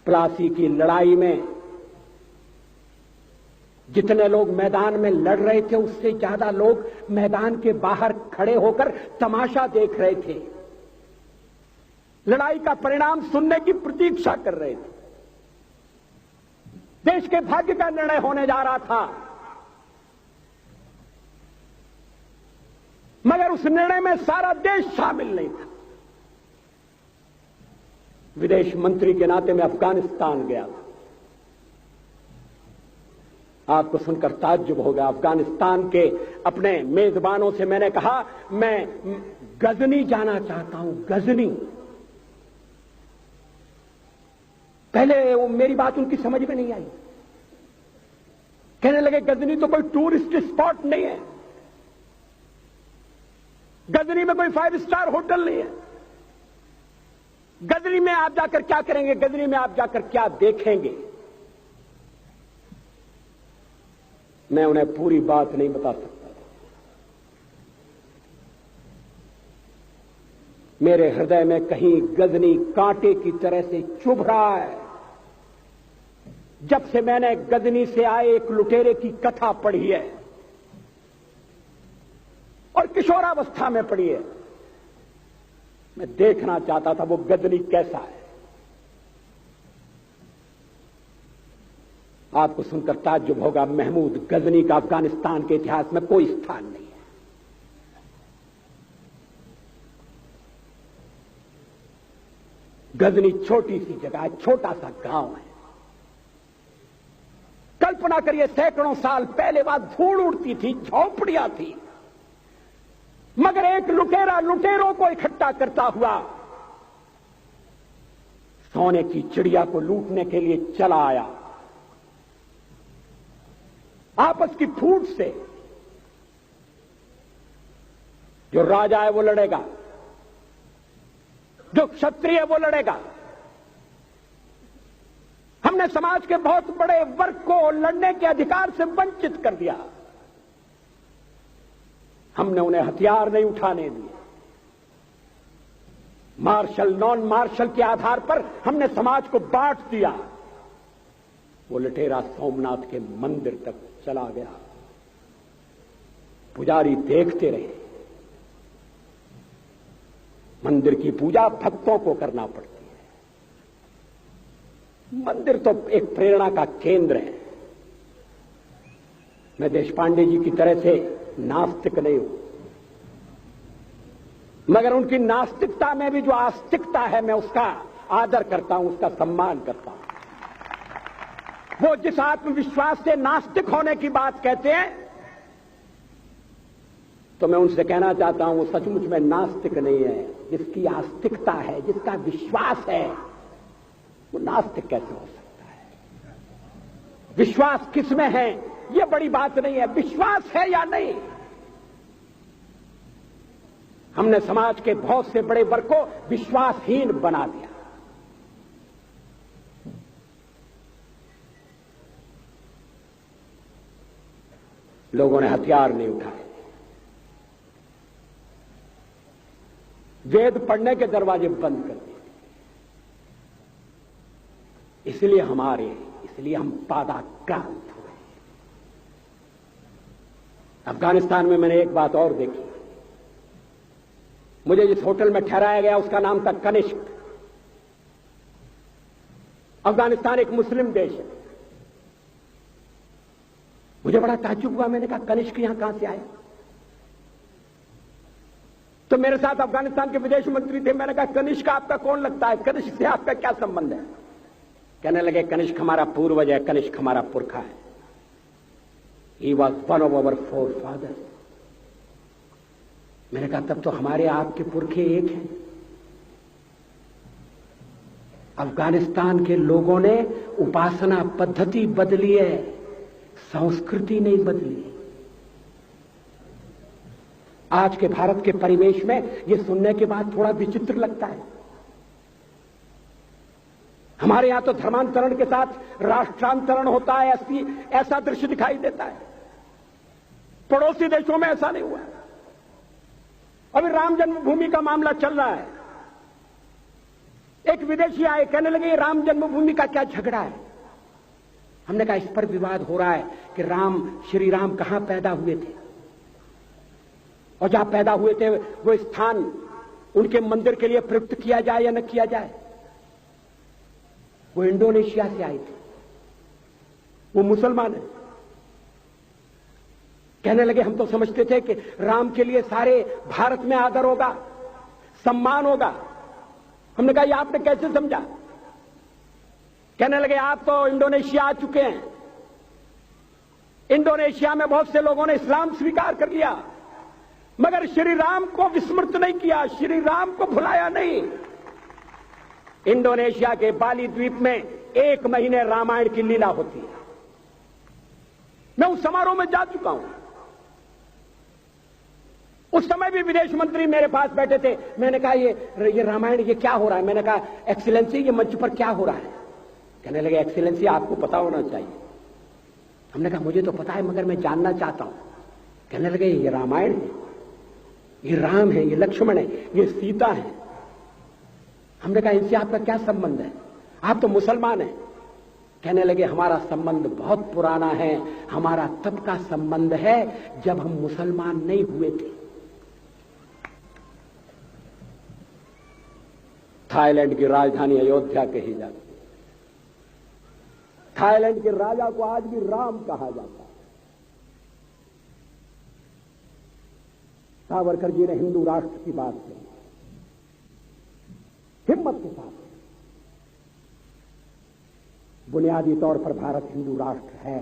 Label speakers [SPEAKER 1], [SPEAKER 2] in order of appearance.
[SPEAKER 1] प्लासी की लड़ाई में जितने लोग मैदान में लड़ रहे थे उससे ज्यादा लोग मैदान के बाहर खड़े होकर तमाशा देख रहे थे, लड़ाई का परिणाम सुनने की प्रतीक्षा कर रहे थे। देश के भाग्य का निर्णय होने जा रहा था, मगर उस निर्णय में सारा देश शामिल नहीं था। विदेश मंत्री के नाते मैं अफगानिस्तान गया था। आपको सुनकर ताज्जुब होगा, अफगानिस्तान के अपने मेजबानों से मैंने कहा मैं गजनी जाना चाहता हूं, गजनी। पहले वो मेरी बात उनकी समझ में नहीं आई, कहने लगे गजनी तो कोई टूरिस्ट स्पॉट नहीं है, गजनी में कोई 5 स्टार होटल नहीं है, गजनी में आप जाकर क्या करेंगे, गजनी में आप जाकर क्या देखेंगे। मैं उन्हें पूरी बात नहीं बता सकता था। मेरे हृदय में कहीं गजनी कांटे की तरह से चुभ रहा है। जब से मैंने गजनी से आए एक लुटेरे की कथा पढ़ी है और किशोरावस्था में पढ़ी है, मैं देखना चाहता था वो गजनी कैसा है। आपको सुनकर ताज्जुब होगा, महमूद गजनी का अफगानिस्तान के इतिहास में कोई स्थान नहीं है। गजनी छोटी सी जगह है, छोटा सा गांव है। कल्पना करिए सैकड़ों साल पहले वहां धूल उड़ती थी, झोंपड़ियां थी, मगर एक लुटेरा लुटेरों को इकट्ठा करता हुआ सोने की चिड़िया को लूटने के लिए चला आया। आपस की फूट से जो राजा है वो लड़ेगा, जो क्षत्रिय है वो लड़ेगा। हमने समाज के बहुत बड़े वर्ग को लड़ने के अधिकार से वंचित कर दिया। हमने उन्हें हथियार नहीं उठाने दिए। मार्शल नॉन मार्शल के आधार पर हमने समाज को बांट दिया। वो लुटेरा सोमनाथ के मंदिर तक चला गया। पुजारी देखते रहे। मंदिर की पूजा भक्तों को करना पड़ती है। मंदिर तो एक प्रेरणा का केंद्र है। मैं देशपांडे जी की तरह से नास्तिक नहीं हूं, मगर उनकी नास्तिकता में भी जो आस्तिकता है मैं उसका आदर करता हूं, उसका सम्मान करता हूं। वो जिस आत्मविश्वास से नास्तिक होने की बात कहते हैं, तो मैं उनसे कहना चाहता हूं वो सचमुच में नास्तिक नहीं है। जिसकी आस्तिकता है, जिसका विश्वास है, वो नास्तिक कैसे हो सकता है? विश्वास किसमें है ये बड़ी बात नहीं है, विश्वास है या नहीं। हमने समाज के बहुत से बड़े वर्ग को विश्वासहीन बना दिया। लोगों ने हथियार नहीं उठाए, वेद पढ़ने के दरवाजे बंद कर दिए। इसलिए हम पादाक्रांत हुए। अफगानिस्तान में मैंने एक बात और देखी। मुझे जिस होटल में ठहराया गया उसका नाम था कनिष्क। अफगानिस्तान एक मुस्लिम देश है। मुझे बड़ा ताज्जुब हुआ। मैंने कहा कनिष्क यहां कहां से आया? तो मेरे साथ अफगानिस्तान के विदेश मंत्री थे। मैंने कहा कनिष्क आपका कौन लगता है? कनिष्क से आपका क्या संबंध है? कहने लगे कनिष्क हमारा पूर्वज है, कनिष्क हमारा पुरखा है। He was one of our forefathers. मैंने कहा तब तो हमारे आपके पुरखे एक हैं। अफगानिस्तान के लोगों ने उपासना पद्धति बदली है, संस्कृति नहीं बदली। आज के भारत के परिवेश में यह सुनने के बाद थोड़ा विचित्र लगता है। हमारे यहां तो धर्मांतरण के साथ राष्ट्रांतरण होता है, ऐसा दृश्य दिखाई देता है। पड़ोसी देशों में ऐसा नहीं हुआ। अभी राम जन्मभूमि का मामला चल रहा है। एक विदेशी आए, कहने लगे राम जन्मभूमि का क्या झगड़ा है। हमने कहा इस पर विवाद हो रहा है कि श्री राम कहां पैदा हुए थे, और जहां पैदा हुए थे वो स्थान उनके मंदिर के लिए प्रयुक्त किया जाए या न किया जाए। वो इंडोनेशिया से आए थे, वो मुसलमान है। कहने लगे हम तो समझते थे कि राम के लिए सारे भारत में आदर होगा, सम्मान होगा। हमने कहा ये आपने कैसे समझा। कहने लगे आप तो इंडोनेशिया आ चुके हैं, इंडोनेशिया में बहुत से लोगों ने इस्लाम स्वीकार कर लिया, मगर श्री राम को विस्मृत नहीं किया, श्री राम को भुलाया नहीं। इंडोनेशिया के बाली द्वीप में 1 महीने रामायण की लीला होती है। मैं उस समारोह में जा चुका हूं। उस समय भी विदेश मंत्री मेरे पास बैठे थे। मैंने कहा ये रामायण ये क्या हो रहा है। मैंने कहा एक्सीलेंसी ये मंच पर क्या हो रहा है। कहने लगे एक्सीलेंसी आपको पता होना चाहिए। हमने कहा मुझे तो पता है मगर मैं जानना चाहता हूं। कहने लगे ये रामायण है, ये राम है, ये लक्ष्मण है, ये सीता है। हमने कहा इनसे आपका क्या संबंध है, आप तो मुसलमान हैं। कहने लगे हमारा संबंध बहुत पुराना है, हमारा तब का संबंध है जब हम मुसलमान नहीं हुए थे। थाईलैंड की राजधानी अयोध्या कही जाती है। थाईलैंड के राजा को आज भी राम कहा जाता है। सावरकर जी ने हिंदू राष्ट्र की बात की, हिम्मत के साथ। बुनियादी तौर पर भारत हिंदू राष्ट्र है।